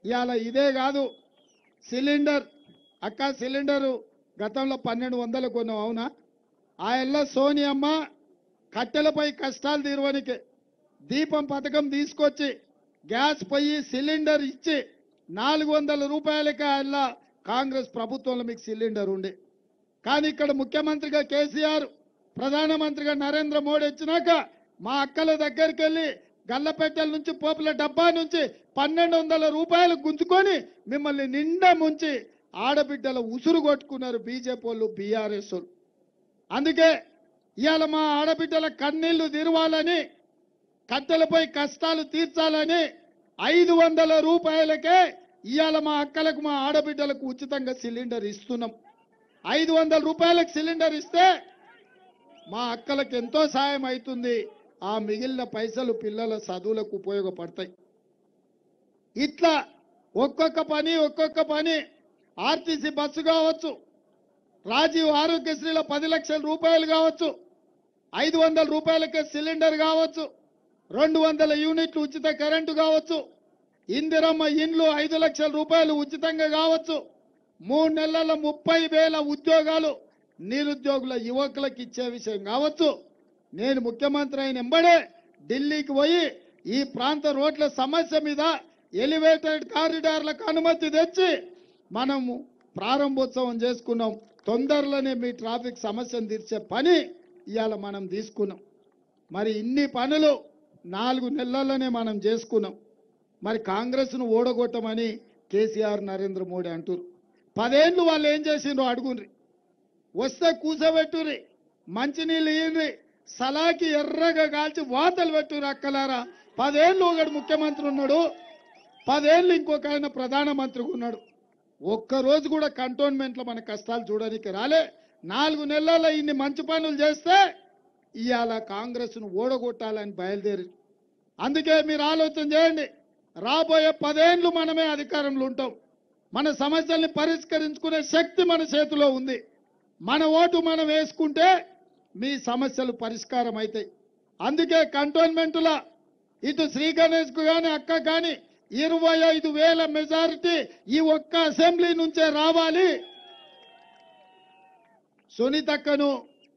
ఇవాళ ఇదే కాదు, సిలిండర్ అక్క సిలిండరు గతంలో 1200 కొన్నాం, అవునా? ఆ ఎల్ల సోనియమ్మ కట్టెలపై కష్టాలు తీరవనికి దీపం పథకం తీసుకొచ్చి గ్యాస్ పొయ్యి సిలిండర్ ఇచ్చి 400 రూపాయలకి అలా కాంగ్రెస్ ప్రభుత్వంలో మీకు సిలిండర్ ఉండే. కానీ ఇక్కడ ముఖ్యమంత్రిగా కేసీఆర్, ప్రధానమంత్రిగా నరేంద్ర మోడీ వచ్చినాక మా అక్కల దగ్గరికి వెళ్ళి గల్లపెట్టెల నుంచి పోపుల డబ్బా నుంచి 1200 రూపాయలు గుంజుకొని మిమ్మల్ని నిండా ముంచి ఆడబిడ్డల ఉసురు కొట్టుకున్నారు బీజేపీ వాళ్ళు, బీఆర్ఎస్ వాళ్ళు. అందుకే ఇవాళ మా ఆడబిడ్డల కన్నీళ్లు తీరవాలని, కట్టెలపై కష్టాలు తీర్చాలని 500 రూపాయలకే ఇవాళ మా అక్కలకు మా ఆడబిడ్డలకు ఉచితంగా సిలిండర్ ఇస్తున్నాం. 500 రూపాయలకు సిలిండర్ ఇస్తే మా అక్కలకు ఎంతో సాయం అవుతుంది. ఆ మిగిలిన పైసలు పిల్లల చదువులకు ఉపయోగపడతాయి. ఇట్లా ఒక్కొక్క పని ఆర్టీసీ బస్సు కావచ్చు, రాజీవ్ ఆరోగ్యశ్రీలో 10 లక్షల రూపాయలు కావచ్చు, 500 రూపాయలకే సిలిండర్ కావచ్చు, 200 యూనిట్లు ఉచిత కరెంటు కావచ్చు, ఇందిరమ్మ ఇండ్లు 5 లక్షల రూపాయలు ఉచితంగా కావచ్చు, 3 నెలల 30,000 ఉద్యోగాలు నిరుద్యోగుల యువకులకు ఇచ్చే విషయం కావచ్చు. నేను ముఖ్యమంత్రి అయిన ఎంబడే ఢిల్లీకి పోయి ఈ ప్రాంత రోడ్ల సమస్య మీద ఎలివేటెడ్ కారిడార్లకు అనుమతి తెచ్చి మనము ప్రారంభోత్సవం చేసుకున్నాం. తొందరలోనే మీ ట్రాఫిక్ సమస్యను తీర్చే పని ఇవాళ మనం తీసుకున్నాం. మరి ఇన్ని పనులు 4 నెలల్లోనే మనం చేసుకున్నాం. మరి కాంగ్రెస్ను ఓడగొట్టమని కేసీఆర్, నరేంద్ర మోడీ అంటారు. 10 ఏళ్ళు వాళ్ళు ఏం చేసిండ్రో అడుగుండ్రి. వస్తే కూసబెట్టుర్రి, మంచినీళ్ళు ఇయ్యండ్రి, సలాకి ఎర్రగా కాల్చి వాతలు పెట్టుర్రి. అక్కలారా 10 ఏళ్ళు ఒకడు ముఖ్యమంత్రి ఉన్నాడు, 10 ఏళ్ళు ఇంకొక ఆయన ప్రధానమంత్రిగా ఉన్నాడు. ఒక్కరోజు కూడా కంటోన్మెంట్లో మన కష్టాలు చూడడానికి రాలే. 4 నెలల్లో ఇన్ని మంచి పనులు చేస్తే ఇవాళ కాంగ్రెస్ను ఓడగొట్టాలని బయలుదేరి. అందుకే మీరు ఆలోచన చేయండి, రాబోయే 10 ఏళ్ళు మనమే అధికారంలో ఉంటాం. మన సమస్యల్ని పరిష్కరించుకునే శక్తి మన చేతిలో ఉంది. మన ఓటు మనం వేసుకుంటే మీ సమస్యలు పరిష్కారం అవుతాయి. అందుకే కంటోన్మెంటులో ఇటు శ్రీ గణేష్కు కానీ అక్క కానీ 25,000 మెజారిటీ ఈ ఒక్క అసెంబ్లీ నుంచే రావాలి. సునీతక్కను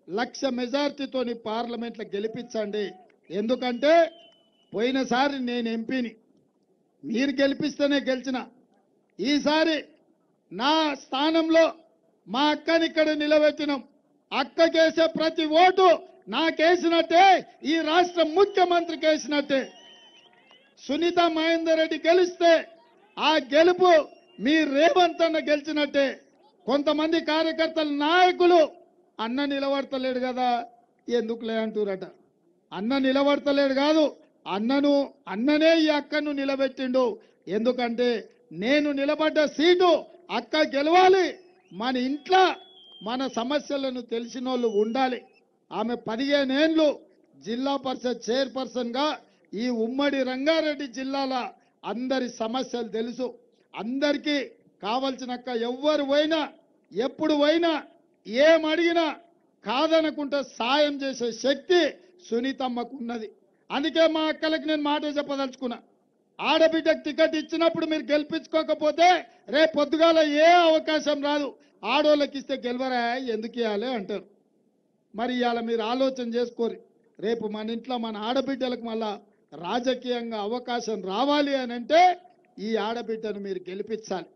1,00,000 మెజారిటీతోని పార్లమెంట్లో గెలిపించండి. ఎందుకంటే పోయినసారి నేను ఎంపీని, మీరు గెలిపిస్తేనే గెలిచిన. ఈసారి నా స్థానంలో మా అక్కని ఇక్కడ నిలబెట్టినాం. అక్కకేసే ప్రతి ఓటు నాకేసినట్టే, ఈ రాష్ట్ర ముఖ్యమంత్రికి వేసినట్టే. సునీత మహేందర్ రెడ్డి గెలిస్తే ఆ గెలుపు మీ రేవంత్ అన్న గెలిచినట్టే. కొంతమంది కార్యకర్తలు, నాయకులు అన్న నిలబడతలేడు కదా ఎందుకులే అంటురట. అన్న నిలబడతలేడు కాదు, అన్ననే ఈ అక్కను నిలబెట్టిండు. ఎందుకంటే నేను నిలబడ్డ సీటు అక్క గెలవాలి. మన ఇంట్లో మన సమస్యలను తెలిసిన వాళ్ళు ఉండాలి. ఆమె 15 ఏళ్ళు జిల్లా పరిషత్ చైర్పర్సన్గా ఈ ఉమ్మడి రంగారెడ్డి జిల్లాల అందరి సమస్యలు తెలుసు. అందరికీ కావలసినక్క ఎవ్వరు పోయినా ఎప్పుడు పోయినా ఏం అడిగినా కాదనుకుంటే సాయం చేసే శక్తి సునీతమ్మకు ఉన్నది. అందుకే మా అక్కలకు నేను మాట చెప్పదలుచుకున్నా, ఆడబిడ్డకు టికెట్ ఇచ్చినప్పుడు మీరు గెలిపించుకోకపోతే రేపు పొద్దుగాల ఏ అవకాశం రాదు. ఆడోళ్ళకి ఇస్తే గెలవరా, ఎందుకు ఇవ్వాలి అంటారు. మరి ఇవాళ మీరు ఆలోచన చేసుకోరు. రేపు మన ఇంట్లో మన ఆడబిడ్డలకు మళ్ళా రాజకీయంగా అవకాశం రావాలి అని అంటే ఈ ఆడబిడ్డను మీరు గెలిపించాలి.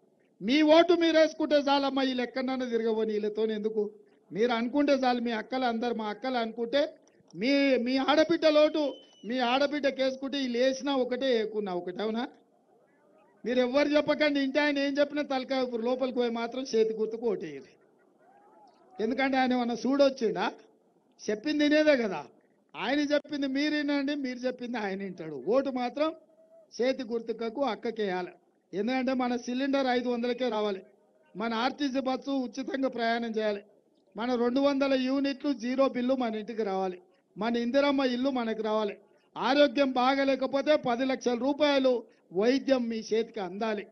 మీ ఓటు మీరు వేసుకుంటే చాలమ్మా, వీళ్ళు ఎక్కడన్నా తిరగబోని వీళ్ళతో ఎందుకు, మీరు అనుకుంటే చాలు. మీ అక్కలు అందరు మా అక్కలు అనుకుంటే మీ ఆడబిడ్డల ఓటు మీ ఆడబిడ్డకి వేసుకుంటే వీళ్ళు వేసినా ఒకటే, వేయకున్నా ఒకటే. అవునా? మీరు ఎవ్వరు చెప్పకండి, ఇంటి ఆయన ఏం చెప్పినా తలకాయ లోపలికి పోయి మాత్రం చేతి గుర్తుకు ఓటేయాలి. ఎందుకంటే ఆయన ఏమన్నా చూడొచ్చిండా, చెప్పింది వినేదే కదా. ఆయన చెప్పింది మీరు వినండి, మీరు చెప్పింది ఆయన వింటాడు. ఓటు మాత్రం చేతి గుర్తుకు అక్కకేయాలి. ఎందుకంటే మన సిలిండర్ 500కే రావాలి, మన ఆర్టీసీ బస్సు ఉచితంగా ప్రయాణం చేయాలి, మన 200 యూనిట్లు జీరో బిల్లు మన ఇంటికి రావాలి, మన ఇందిరమ్మ ఇల్లు మనకు రావాలి. ఆరోగ్యం బాగలేకపోతే 10 లక్షల రూపాయలు వైద్యం మీ చేతికి అందాలి.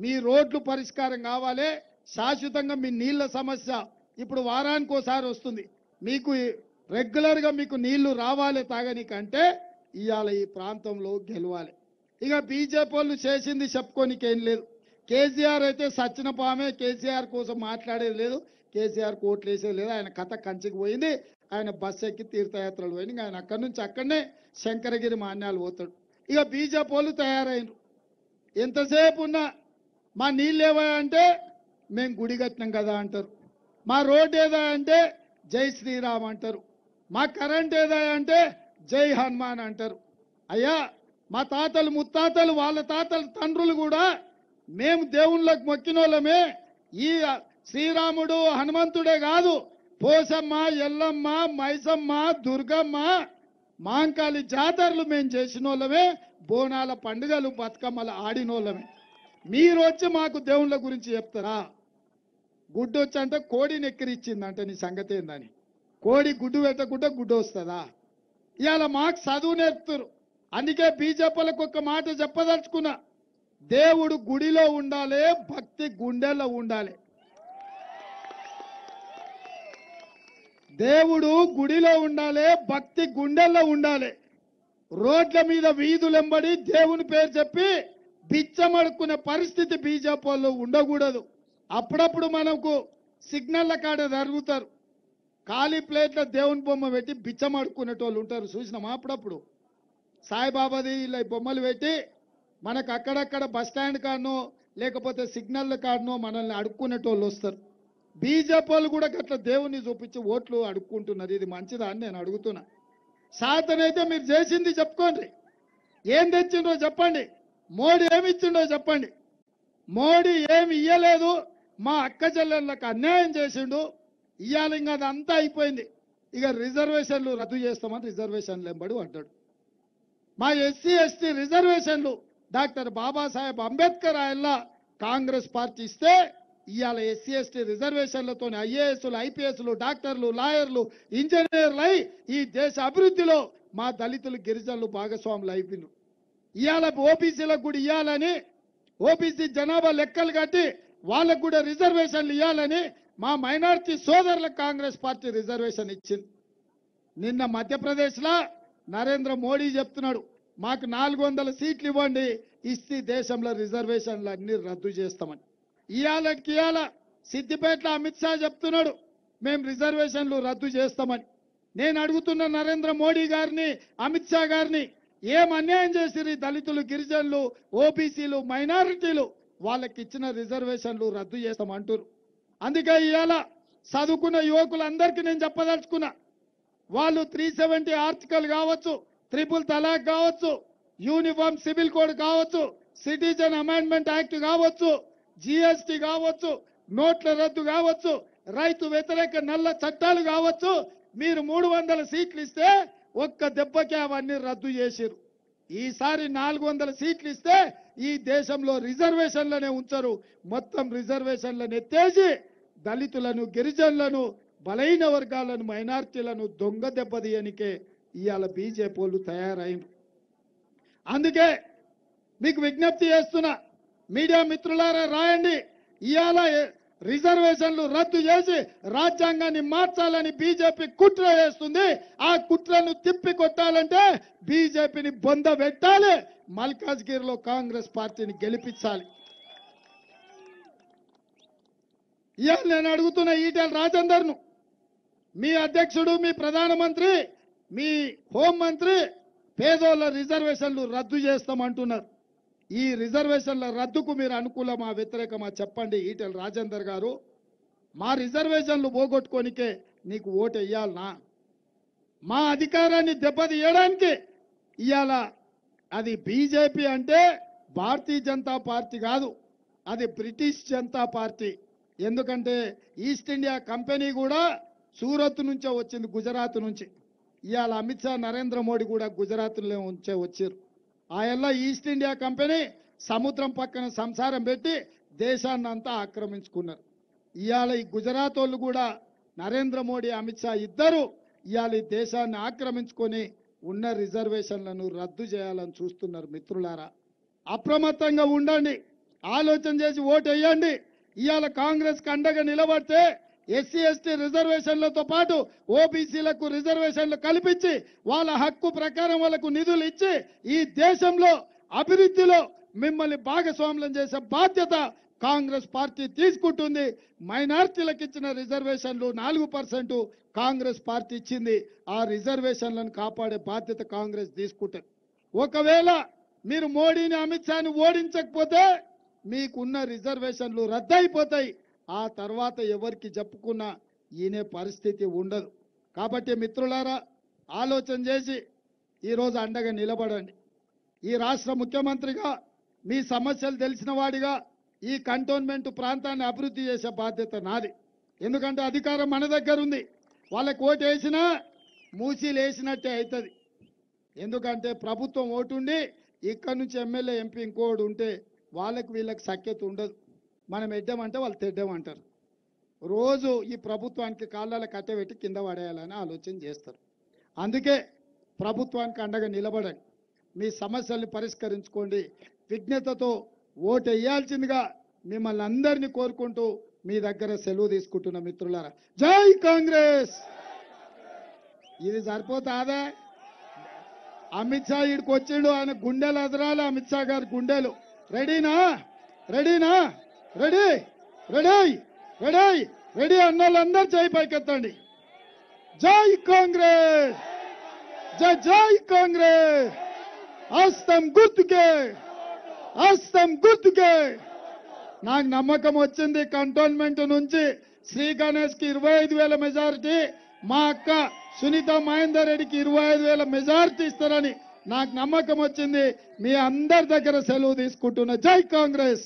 మీ రోడ్లు పరిష్కారం కావాలి, శాశ్వతంగా మీ నీళ్ల సమస్య ఇప్పుడు వారానికి ఒకసారి వస్తుంది, మీకు రెగ్యులర్గా మీకు నీళ్లు రావాలి తాగనికంటే ఇవాళ ఈ ప్రాంతంలో గెలవాలి. ఇక బీజేపీ వాళ్ళు చేసింది చెప్పుకోనికి ఏం లేదు. కేసీఆర్ అయితే సచ్చిన పామే, కేసీఆర్ కోసం మాట్లాడేది లేదు, కేసీఆర్ కోట్లు వేసేది లేదు. ఆయన కథ కంచికి పోయింది, ఆయన బస్సు ఎక్కి తీర్థయాత్రలు పోయింది. ఆయన అక్కడి నుంచి అక్కడనే శంకరగిరి మాన్యాలు పోతాడు. ఇక బీజేపీ వాళ్ళు తయారైనరు. ఎంతసేపు ఉన్నా మా నీళ్ళు ఏవా అంటే మేము గుడి కట్టినాం కదా అంటారు, మా రోడ్ ఏదా అంటే జై శ్రీరామ్ అంటారు, మా కరెంట్ ఏదా అంటే జై హనుమాన్ అంటారు. అయ్యా మా తాతలు ముత్తాతలు వాళ్ళ తాతలు తండ్రులు కూడా మేము దేవుళ్ళకు మొక్కినోళ్ళమే. ఈ శ్రీరాముడు హనుమంతుడే కాదు, పోసమ్మ, ఎల్లమ్మ, మైసమ్మ, దుర్గమ్మ, మాంకాళి జాతరలు మేము చేసినోళ్ళమే, బోనాల పండుగలు బతుకమ్మలు ఆడినోళ్ళమే. మీరు వచ్చి మాకు దేవుళ్ళ గురించి చెప్తారా? గుడ్డు వచ్చి అంటే కోడిని ఎక్కిరిచ్చిందంట, నీ సంగతి ఏందని? కోడి గుడ్డు పెట్టకుండా గుడ్డు వస్తుందా? ఇవాళ మాకు చదువు నేర్పుతారు. అందుకే బీజేపీలకు ఒక మాట చెప్పదలుచుకున్నా, దేవుడు గుడిలో ఉండాలి, భక్తి గుండెల్లో ఉండాలి. దేవుడు గుడిలో ఉండాలి, భక్తి గుండెల్లో ఉండాలి. రోడ్ల మీద వీధులెంబడి దేవుని పేరు చెప్పి బిచ్చమడుకునే పరిస్థితి బీజేపీ వాళ్ళు ఉండకూడదు. అప్పుడప్పుడు మనకు సిగ్నల్ల కాడ జరుగుతారు, ఖాళీ ప్లేట్ల దేవుని బొమ్మ పెట్టి బిచ్చమడుకునేటోళ్ళు ఉంటారు, చూసినామా? అప్పుడప్పుడు సాయిబాబాది ఇలా బొమ్మలు పెట్టి మనకు అక్కడక్కడ బస్ స్టాండ్ కాడనో లేకపోతే సిగ్నల్ కాడనో మనల్ని అడుక్కునేటోళ్ళు వస్తారు. బీజేపీ వాళ్ళు కూడా గట్ల దేవుని చూపించి ఓట్లు అడుక్కుంటున్నారు. ఇది మంచిదా అని నేను అడుగుతున్నా. సాధనైతే మీరు చేసింది చెప్పుకోండి, ఏం తెచ్చిండో చెప్పండి, మోడీ ఏమి ఇచ్చిండో చెప్పండి. మోడీ ఏమి ఇయ్యలేదు, మా అక్క చెల్లెళ్ళకి అన్యాయం చేసిండు, ఇయ్యాలి, ఇంకా అదంతా అయిపోయింది. ఇక రిజర్వేషన్లు రద్దు చేస్తామని రిజర్వేషన్లు ఎంబడి అంటాడు. మా ఎస్సీ ఎస్టీ రిజర్వేషన్లు డాక్టర్ బాబాసాహెబ్ అంబేద్కర్ ఆయల్లా కాంగ్రెస్ పార్టీ ఇస్తే ఇవాళ ఎస్సీ ఎస్టీ రిజర్వేషన్లతో ఐఏఎస్లు, ఐపీఎస్లు, డాక్టర్లు, లాయర్లు, ఇంజనీర్లు అయి ఈ దేశ అభివృద్ధిలో మా దళితులు, గిరిజనులు భాగస్వాములు అయిపోయినారు. ఇవాళ ఓబీసీలకు కూడా ఇవ్వాలని, ఓబీసీ జనాభా లెక్కలు కట్టి వాళ్ళకు కూడా రిజర్వేషన్లు ఇవ్వాలని మా మైనారిటీ సోదరులకు కాంగ్రెస్ పార్టీ రిజర్వేషన్ ఇచ్చింది. నిన్న మధ్యప్రదేశ్లో నరేంద్ర మోడీ చెప్తున్నాడు, మాకు 400 సీట్లు ఇవ్వండి, ఇస్తే దేశంలో రిజర్వేషన్లు అన్ని రద్దు చేస్తామని. ఇవాళ సిద్దిపేటలో అమిత్ షా చెప్తున్నాడు, మేము రిజర్వేషన్లు రద్దు చేస్తామని. నేను అడుగుతున్న నరేంద్ర మోడీ గారిని, అమిత్ షా గారిని, ఏం అన్యాయం చేసిరి దళితులు, గిరిజనులు, ఓబీసీలు, మైనారిటీలు? వాళ్ళకి ఇచ్చిన రిజర్వేషన్లు రద్దు చేస్తామంటారు. అందుకే ఇవాళ చదువుకున్న యువకులందరికీ నేను చెప్పదలుచుకున్నా, వాళ్ళు 370 ఆర్టికల్ కావచ్చు, ట్రిపుల్ తలాక్ కావచ్చు, యూనిఫామ్ సివిల్ కోడ్ కావచ్చు, సిటిజన్ అమెండ్మెంట్ యాక్ట్ కావచ్చు, జిఎస్టీ కావచ్చు, నోట్ల రద్దు కావచ్చు, రైతు వ్యతిరేక నల్ల చట్టాలు కావచ్చు, మీరు 300 సీట్లు ఇస్తే ఒక్క దెబ్బకే అవన్నీ రద్దు చేసిరు. ఈసారి 400 సీట్లు ఇస్తే ఈ దేశంలో రిజర్వేషన్లనే ఉంచరు, మొత్తం రిజర్వేషన్లను ఎత్తేసి దళితులను, గిరిజనులను, బలైన వర్గాలను, మైనార్టీలను దొంగ దెబ్బతీయనికే ఇవాళ బీజేపీ వాళ్ళు తయారైన. అందుకే మీకు విజ్ఞప్తి చేస్తున్నా, మీడియా మిత్రులారా రాయండి, ఇవాళ రిజర్వేషన్లు రద్దు చేసి రాజ్యాంగాన్ని మార్చాలని బీజేపీ కుట్ర చేస్తుంది. ఆ కుట్రను తిప్పి కొట్టాలంటే బీజేపీని బొంద పెట్టాలి, మల్కాజ్గిరిలో కాంగ్రెస్ పార్టీని గెలిపించాలి. ఇవాళ నేను అడుగుతున్న ఈటెల రాజేందర్ను, మీ అధ్యక్షుడు, మీ ప్రధానమంత్రి, మీ హోంమంత్రి పేదోళ్ళ రిజర్వేషన్లు రద్దు చేస్తామంటున్నారు. ఈ రిజర్వేషన్ల రద్దుకు మీరు అనుకూలమా, వ్యతిరేకమా చెప్పండి. ఈటెల రాజేందర్ గారు, మా రిజర్వేషన్లు పోగొట్టుకోనికే నీకు ఓటు వేయాలనా? మా అధికారాన్ని దెబ్బతీయడానికి ఇవాళ అది బీజేపీ అంటే భారతీయ జనతా పార్టీ కాదు, అది బ్రిటిష్ జనతా పార్టీ. ఎందుకంటే ఈస్ట్ ఇండియా కంపెనీ కూడా సూరత్ నుంచే వచ్చింది, గుజరాత్ నుంచి. ఇవాళ అమిత్ షా, నరేంద్ర మోడీ కూడా గుజరాత్లో ఉంచే వచ్చారు. ఆయల్లా ఈస్ట్ ఇండియా కంపెనీ సముద్రం పక్కన సంసారం పెట్టి దేశాన్ని అంతా ఆక్రమించుకున్నారు. ఇవాళ ఈ గుజరాత్ వాళ్ళు కూడా నరేంద్ర మోడీ, అమిత్ షా ఇద్దరు ఇవాళ ఈ దేశాన్ని ఆక్రమించుకొని ఉన్న రిజర్వేషన్లను రద్దు చేయాలని చూస్తున్నారు. మిత్రులారా, అప్రమత్తంగా ఉండండి. ఆలోచన చేసి ఓటు వేయండి. ఇవాళ కాంగ్రెస్ అండగా నిలబడితే ఎస్సీ ఎస్టీ రిజర్వేషన్లతో పాటు ఓబీసీలకు రిజర్వేషన్లు కల్పించి వాళ్ళ హక్కు ప్రకారం వాళ్ళకు నిధులు ఇచ్చి ఈ దేశంలో అభివృద్ధిలో మిమ్మల్ని భాగస్వామ్యం చేసే బాధ్యత కాంగ్రెస్ పార్టీ తీసుకుంటుంది. మైనార్టీలకు ఇచ్చిన రిజర్వేషన్లు 4% కాంగ్రెస్ పార్టీ ఇచ్చింది. ఆ రిజర్వేషన్లను కాపాడే బాధ్యత కాంగ్రెస్ తీసుకుంటుంది. ఒకవేళ మీరు మోడీని అమిత్ షాని ఓడించకపోతే మీకున్న రిజర్వేషన్లు రద్దయిపోతాయి. ఆ తర్వాత ఎవరికి చెప్పుకున్నా ఈయనే పరిస్థితి ఉండదు. కాబట్టి మిత్రులారా ఆలోచన చేసి ఈరోజు అండగా నిలబడండి. ఈ రాష్ట్ర ముఖ్యమంత్రిగా మీ సమస్యలు తెలిసిన వాడిగా ఈ కంటోన్మెంట్ ప్రాంతాన్ని అభివృద్ధి చేసే బాధ్యత నాది. ఎందుకంటే అధికారం మన దగ్గర ఉంది. వాళ్ళకి ఓటు వేసినా మూసీలు వేసినట్టే అవుతుంది. ఎందుకంటే ప్రభుత్వం ఓటుండి ఇక్కడ నుంచి ఎమ్మెల్యే ఎంపీ ఇంకోడు ఉంటే వాళ్ళకి వీళ్ళకి సఖ్యత ఉండదు. మనం ఎడ్డామంటే వాళ్ళు తెడ్డామంటారు. రోజు ఈ ప్రభుత్వానికి కాళ్ళ కట్టబెట్టి కింద పడేయాలని ఆలోచన చేస్తారు. అందుకే ప్రభుత్వానికి అండగా నిలబడండి. మీ సమస్యల్ని పరిష్కరించుకోండి. విజ్ఞతతో ఓటు వేయాల్సిందిగా మిమ్మల్ని అందరినీ కోరుకుంటూ మీ దగ్గర సెలవు తీసుకుంటున్న మిత్రులారా, జై కాంగ్రెస్. ఇది సరిపోతాదా? అమిత్ షా ఇక్కడికి వచ్చిండు, ఆయన గుండెలు అదరాలి. అమిత్ షా గారి గుండెలు. రెడీనా? రెడీనా? రెడీ రెడీ రెడీ రెడీ అన్నోళ్ళందరూ జై పైకెత్తండి. జై కాంగ్రెస్, జై జై కాంగ్రెస్. హస్తం గుర్తుకే, హస్తం గుర్తుకే. నాకు నమ్మకం వచ్చింది. కంటోన్మెంట్ నుంచి శ్రీ గణేష్ కి 25,000 మెజారిటీ, మా అక్క సునీత మహేందర్ రెడ్డికి 25,000 మెజారిటీ ఇస్తారని నాకు నమ్మకం వచ్చింది. మీ అందరి దగ్గర సెలవు తీసుకుంటున్నా. జై కాంగ్రెస్.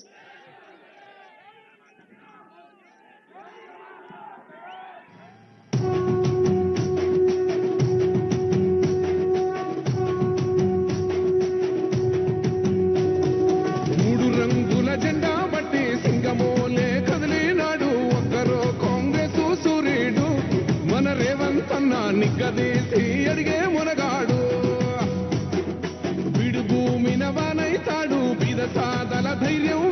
మూడు రంగుల జెండా బట్టి సింగమోలే కదిలినాడు ఒక్కరో కాంగ్రెస్ సూర్యుడు. మన రేవంత్ అన్న నిగ్గదీసి అడిగే మునగాడు. విడు భూమిన వానైతాడు, బీద సాదల ధైర్యం